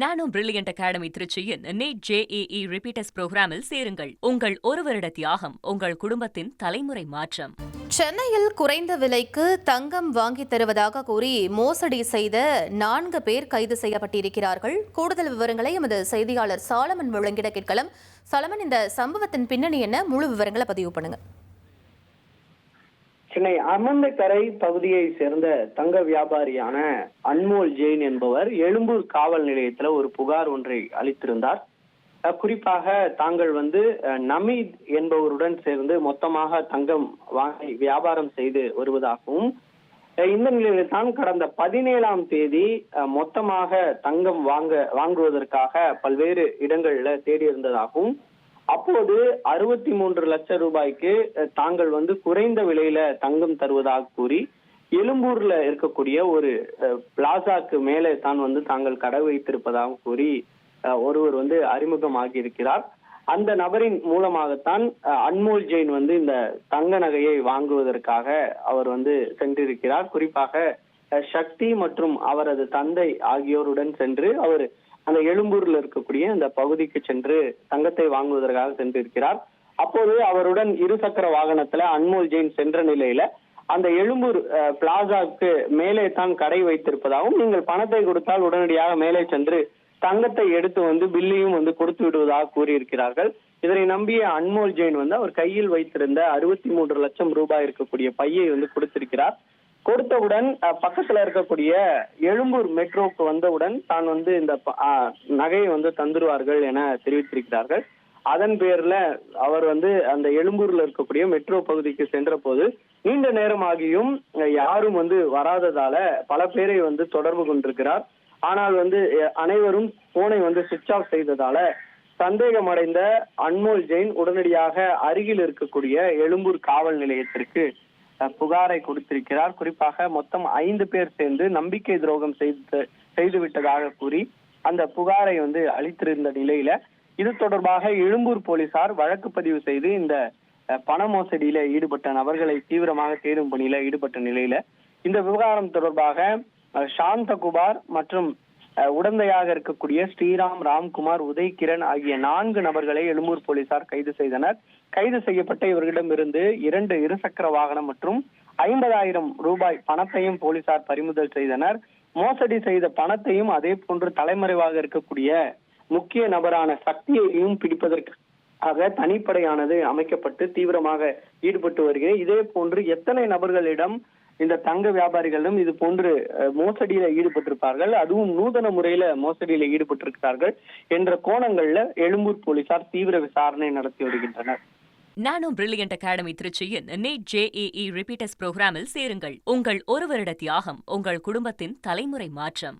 நானோ brilliant academy திருச்சியின் NEET JEE repeaters புரோகிராமில் சேருங்கள். உங்கள் ஒரு வருட தியாகம் உங்கள் குடும்பத்தின் தலைமுறை மாற்றம். சென்னையில் குறைந்த விலைக்கு தங்கம் வாங்கி தருவதாக கூறி மோசடி செய்த 4 பேர் கைது செய்யப்பட்டிருக்கிறார்கள். கூடுதல் விவரங்களை எமது செய்தியாளர் சாலமன் வழங்கிட கேட்கலாம். சாலமன், இந்த சம்பவத்தின் பின்னணி என்ன? முழு விவரங்களை பதிவு பண்ணுங்க. சென்னை அமர்ந்தக்கரை பகுதியை சேர்ந்த தங்க வியாபாரியான அன்மோல் ஜெயின் என்பவர் எழும்பூர் காவல் நிலையத்துல ஒரு புகார் ஒன்றை அளித்திருந்தார். குறிப்பாக தாங்கள் நமீத் என்பவருடன் சேர்ந்து மொத்தமாக தங்கம் வாங்கி வியாபாரம் செய்து வருவதாகவும், இந்த நிலையில் தான் கடந்த 17ஆம் தேதி மொத்தமாக தங்கம் வாங்குவதற்காக பல்வேறு இடங்கள்ல தேடி இருந்ததாகவும், அப்போது 63 லட்சம் ரூபாய்க்கு தாங்கள் குறைந்த விலையில தங்கம் தருவதாக கூறி எழும்பூர்ல இருக்கக்கூடிய ஒரு பிளாசாக்கு மேலே தான் தாங்கள் கடை வைத்திருப்பதாக கூறி ஒருவர் அறிமுகமாகி இருக்கிறார். அந்த நபரின் மூலமாகத்தான் அன்மோல் ஜெயின் இந்த தங்க நகையை வாங்குவதற்காக அவர் சென்றிருக்கிறார். குறிப்பாக சக்தி மற்றும் அவரது தந்தை ஆகியோருடன் சென்று அவர் அந்த எழும்பூர்ல இருக்கக்கூடிய அந்த பகுதிக்கு சென்று தங்கத்தை வாங்குவதற்காக சென்றிருக்கிறார். அப்போது அவருடன் இருசக்கர வாகனத்துல அன்மோல் ஜெயின் சென்ற நிலையில அந்த எழும்பூர் பிளாசாக்கு மேலே தான் கடை வைத்திருப்பதாகவும், நீங்கள் பணத்தை கொடுத்தால் உடனடியாக மேலே சென்று தங்கத்தை எடுத்து பில்லையும் கொடுத்து விடுவதாக கூறியிருக்கிறார்கள். இதனை நம்பிய அன்மோல் ஜெயின் அவர் கையில் வைத்திருந்த 63 லட்சம் ரூபாய் இருக்கக்கூடிய பையை கொடுத்திருக்கிறார். கொடுத்தவுடன் பக்கத்துல இருக்கக்கூடிய எழும்பூர் மெட்ரோக்கு வந்தவுடன் தான் இந்த நகையை தந்துருவார்கள் என தெரிவித்திருக்கிறார்கள். அதன் பேர்ல அவர் அந்த எழும்பூர்ல இருக்கக்கூடிய மெட்ரோ பகுதிக்கு சென்ற போது நீண்ட நேரமாகியும் யாரும் வராததால பல பேரை தொடர்பு கொண்டிருக்கிறார். ஆனால் அனைவரும் போனை சுவிட்ச் ஆஃப் செய்ததால சந்தேகம் அடைந்த அன்மோல் ஜெயின் உடனடியாக அருகில் இருக்கக்கூடிய எழும்பூர் காவல் நிலையத்திற்கு புகாரை கொடுத்திருக்கிறார். குறிப்பாக மொத்தம் 5 பேர் சேர்ந்து நம்பிக்கை துரோகம் செய்து விட்டதாக கூறி அந்த புகாரை அளித்திருந்த நிலையில இது தொடர்பாக எழும்பூர் போலீசார் வழக்கு பதிவு செய்து இந்த பண மோசடியில ஈடுபட்ட நபர்களை தீவிரமாக தேடும் பணியில ஈடுபட்ட நிலையில இந்த விவகாரம் தொடர்பாக சாந்தகுமார் மற்றும் உடந்தையாக இருக்கக்கூடிய ஸ்ரீராம், ராம்குமார், உதய்கிரண் ஆகிய 4 நபர்களை எழும்பூர் போலீசார் கைது செய்தனர். கைது செய்யப்பட்ட இவர்களிடமிருந்து 2 இருசக்கர வாகனம் மற்றும் 50,000 ரூபாய் பணத்தையும் போலீசார் பறிமுதல் செய்தனர். மோசடி செய்த பணத்தையும் அதே போன்று தலைமறைவாக இருக்கக்கூடிய முக்கிய நபரான சக்தியையும் பிடிப்பதற்காக தனிப்படையானது அமைக்கப்பட்டு தீவிரமாக ஈடுபட்டு வருகிறது. இதே போன்று எத்தனை நபர்களிடம் இந்த தங்க வியாபாரிகளும் இது போன்று மோசடியில ஈடுபட்டிருப்பார்கள், அதுவும் நூதன முறையில மோசடியில ஈடுபட்டிருக்கிறார்கள் என்ற கோணங்கள்ல எழும்பூர் போலீசார் தீவிர விசாரணை நடத்தி வருகின்றனர். நானோ பிரில்லியன்ட் அகாடமி திருச்சியின் நீட் JEE ரிப்பீட்டர்ஸ் புரோகிராமில் சேருங்கள். உங்கள் ஒரு வருட தியாகம் உங்கள் குடும்பத்தின் தலைமுறை மாற்றம்.